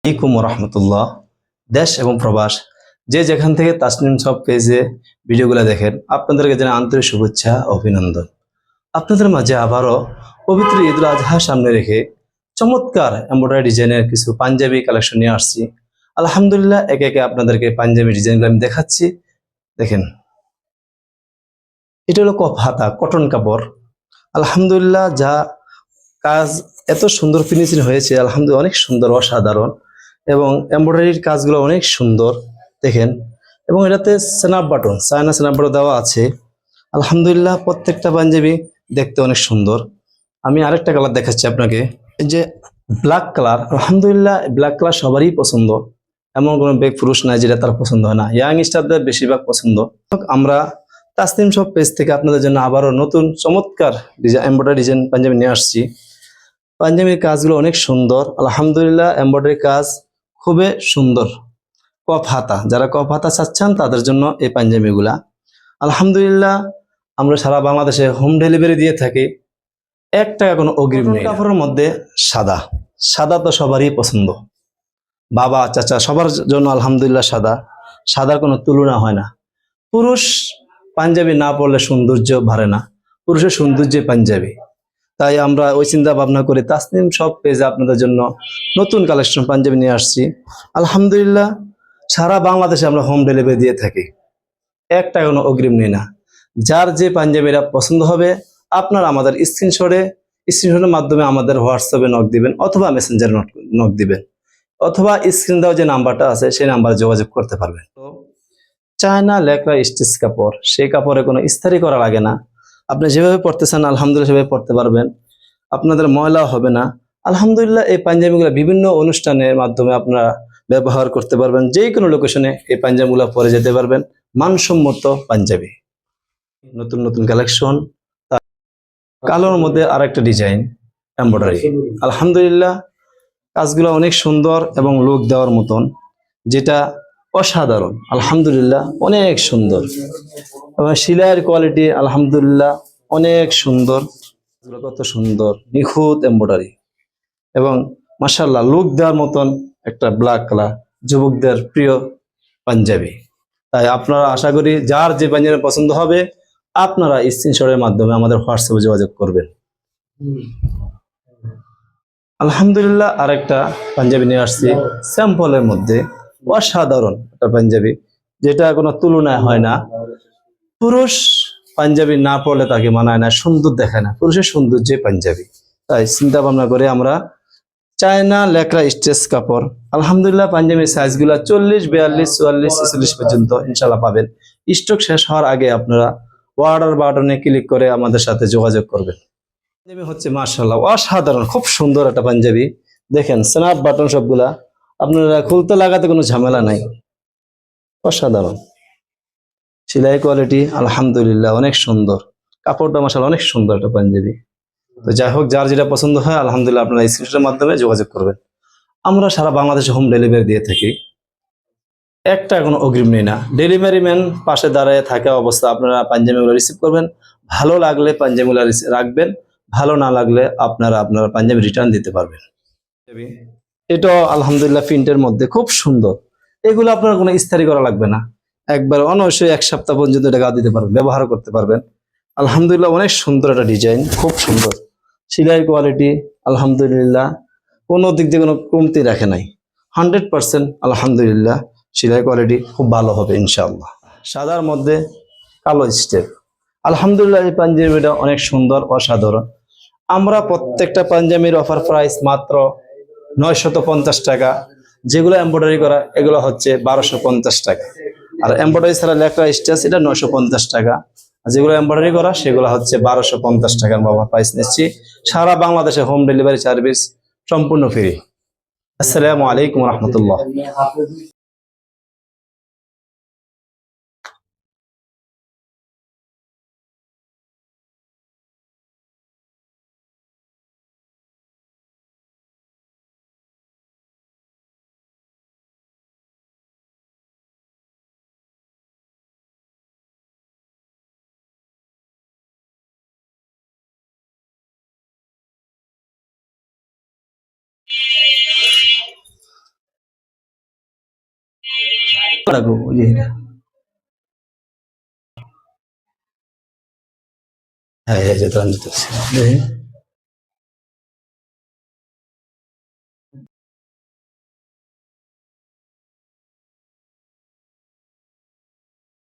আলাইকুম রহমতুল্লাহ। দেশ এবং প্রবাস যে যেখান থেকে তাসনিম সব পেজে ভিডিওগুলো দেখেন, আপনাদেরকে জানাই আন্তরিক শুভেচ্ছা ও অভিনন্দন। আপনাদের মাঝে আবারও পবিত্র ঈদ উল আজহা সামনে রেখে চমৎকার এমব্রয়ডারি ডিজাইনের কিছু পাঞ্জাবি কালেকশন নিয়ে আসছি। আলহামদুলিল্লাহ, একে একে আপনাদেরকে পাঞ্জাবি ডিজাইনগুলো আমি দেখাচ্ছি। দেখেন, এটা হলো কফ হাতা কটন কাপড়। আলহামদুলিল্লাহ, যা কাজ এত সুন্দর ফিনিশিং হয়েছে, আলহামদুলিল্লাহ অনেক সুন্দর, অসাধারণ। এবং এমব্রয়ডারির কাজগুলো অনেক সুন্দর দেখেন। এবং এটাতে snap button, China snap button দেওয়া আছে। আলহামদুলিল্লাহ, প্রত্যেকটা পাঞ্জাবি দেখতে অনেক সুন্দর। আমি আরেকটা কালার দেখাচ্ছি আপনাকে, এই যে ব্ল্যাক কালার। আলহামদুলিল্লাহ, ব্ল্যাক কালার সবারই পছন্দ, এমন কোনো পুরুষ নাই যেটা তার পছন্দ হয় না। ইয়াং স্টারদের বেশিরভাগ পছন্দ। আমরা তাসনিম সব পেজ থেকে আপনাদের জন্য আবারও নতুন চমৎকার ডিজাইন এমব্রয়ডারি ডিজাইন পাঞ্জাবি নিয়ে আসছি। পাঞ্জাবির কাজগুলো অনেক সুন্দর, আলহামদুলিল্লাহ। এমব্রয়ডারি কাজ খুবই সুন্দর। কফ হাতা, যারা কফ হাতা চাচ্ছেন তাদের জন্য এই পাঞ্জাবিগুলা। আলহামদুলিল্লাহ, আমরা সারা বাংলাদেশে হোম ডেলিভারি দিয়ে থাকি, 1 টাকা কোনো অগ্রিম নেই। কাপড়ের মধ্যে সাদা, সাদা তো সবারই পছন্দ, বাবা চাচা সবার জন্য আলহামদুলিল্লাহ সাদা, সাদার কোনো তুলনা হয় না। পুরুষ পাঞ্জাবি না পরলে সৌন্দর্য বাড়ে না, পুরুষের সৌন্দর্য পাঞ্জাবি। তাই আমরা ওই চিন্তা ভাবনা করে তাসনিম সব পেজে আপনাদের জন্য নতুন কালেকশন পাঞ্জাবি নিয়ে আসছি। আলহামদুলিল্লাহ, সারা বাংলাদেশে আমরা হোম ডেলিভারি দিয়ে থাকি, 1 টাকা কোনো অগ্রিম নেই না। যার যে পাঞ্জাবিরা পছন্দ হবে, আপনারা আমাদের স্ক্রিনশটের মাধ্যমে আমাদের হোয়াটসঅ্যাপে নক দিবেন, অথবা মেসেঞ্জারে নক দিবেন, অথবা স্ক্রিন দেওয়া যে নাম্বারটা আছে সেই নাম্বারে যোগাযোগ করতে পারবেন। তো চায়না লেকড়া স্টিচ কাপড়, সেই কাপড়ে কোনো ইস্তারি করা লাগে না। আপনি যেভাবে পড়তে চান আলহামদুলিল্লাহ সেভাবে পড়তে পারবেন, আপনাদের ময়লা হবে না। আলহামদুলিল্লাহ, এই পাঞ্জাবিগুলো বিভিন্ন অনুষ্ঠানের মাধ্যমে আপনারা ব্যবহার করতে পারবেন, যে কোনো লোকেশনে এই পাঞ্জাবিগুলো পরে যেতে পারবেন। মানসম্মত পাঞ্জাবি, নতুন নতুন কালেকশন। কালোর মধ্যে আরেকটা ডিজাইন এমব্রয়ডারি, আলহামদুলিল্লাহ কাজগুলো অনেক সুন্দর এবং লুক দেওয়ার মতন, যেটা অসাধারণ। আলহামদুলিল্লাহ অনেক সুন্দর, এবং সেলাইয়ের কোয়ালিটি আলহামদুলিল্লাহ অনেক সুন্দর। কত সুন্দর নিখুঁত এমব্রয়ডারি, এবং মাশাআল্লাহ লুক দেওয়ার মতন একটা ব্ল্যাক কালার, যুবকদের প্রিয় পাঞ্জাবি। তাই আপনারা, আশা করি যার যে পাঞ্জাবি পছন্দ হবে, আপনারা স্ক্রিনশটের মাধ্যমে আমাদের হোয়াটসঅ্যাপে যোগাযোগ করবেন। আলহামদুলিল্লাহ, আরেকটা পাঞ্জাবি নিয়ে আসছি স্যাম্পলের মধ্যে, অসাধারণ একটা পাঞ্জাবি, যেটা কোনো তুলনায় হয় না। পুরুষ পাঞ্জাবি না পরলে তাকে মানায় না, সুন্দর দেখায় না, পুরুষের সৌন্দর্যে পাঞ্জাবি। তাই চিন্তা ভাবনা করে আমরা চায়না লেকড়া স্ট্রেচ কাপড়, আলহামদুলিল্লাহ পাঞ্জাবির সাইজগুলো 40, 42, 44, 46 পর্যন্ত ইনশাল্লাহ পাবেন। স্টক শেষ হওয়ার আগে আপনারা অর্ডার বাটনে ক্লিক করে আমাদের সাথে যোগাযোগ করবেন। পাঞ্জাবি হচ্ছে মাশাআল্লাহ অসাধারণ, খুব সুন্দর একটা পাঞ্জাবি। দেখেন স্ন্যাপ বাটন সবগুলা, আপনারা খুলতে লাগাতে কোনো ঝামেলা নাই, অসাধারণ। সেলাই কোয়ালিটি আলহামদুলিল্লাহ অনেক সুন্দর, কাপড়টা মাশাআল্লাহ অনেক সুন্দর একটা পাঞ্জাবি। তো যাই হোক, যার যেটা পছন্দ হয় আলহামদুলিল্লাহ আপনারা স্ক্রিনশটের মাধ্যমে যোগাযোগ করবেন। আমরা সারা বাংলাদেশে হোম ডেলিভারি দিয়ে থাকি, 1 টাকা কোনো অগ্রিম নেই না। ডেলিভারি ম্যান পাশে দাঁড়িয়ে থাকা অবস্থা আপনারা পাঞ্জাবিগুলো রিসিভ করবেন, ভালো লাগলে পাঞ্জাবিগুলো রাখবেন, ভালো না লাগলে আপনারা পাঞ্জাবি রিটার্ন দিতে পারবেন। এটা আলহামদুলিল্লাহ প্রিন্টের মধ্যে খুব সুন্দর, এগুলো আপনার কোনো ইস্তারি করা লাগবে না, একবার অনবশ্যই 1 সপ্তাহ পর্যন্ত এটা দিতে পারবেন, ব্যবহার করতে পারবেন। আলহামদুলিল্লাহ অনেক সুন্দর একটা ডিজাইন, খুব সুন্দর সেলাই কোয়ালিটি। আলহামদুলিল্লাহ কোনো দিক দিয়ে কোনো কমতি রাখে নাই, 100% আলহামদুলিল্লাহ সেলাই কোয়ালিটি খুব ভালো হবে ইনশাআল্লাহ। সাদার মধ্যে কালো স্টেপ, আলহামদুলিল্লাহ এই পাঞ্জাবিটা অনেক সুন্দর, অসাধারণ। আমরা প্রত্যেকটা পাঞ্জাবির অফার প্রাইস মাত্র 950 টাকা। যেগুলো এমব্রয়ডারি করা এগুলো হচ্ছে 1250 টাকা, আর এমব্রয়ডারি ছাড়া লেখা স্টেচ এটা 950 টাকা। আর যেগুলো এমব্রয়ডারি করা সেগুলো হচ্ছে 1250 টাকার বাবা প্রাইস নিচ্ছি। সারা বাংলাদেশে হোম ডেলিভারি সার্ভিস সম্পূর্ণ ফ্রি। আসসালামু আলাইকুম রহমতুল্লাহ। লাগো ওই যে এটা। হ্যাঁ এই যে দাঁড়ান দিতেছি দেখেন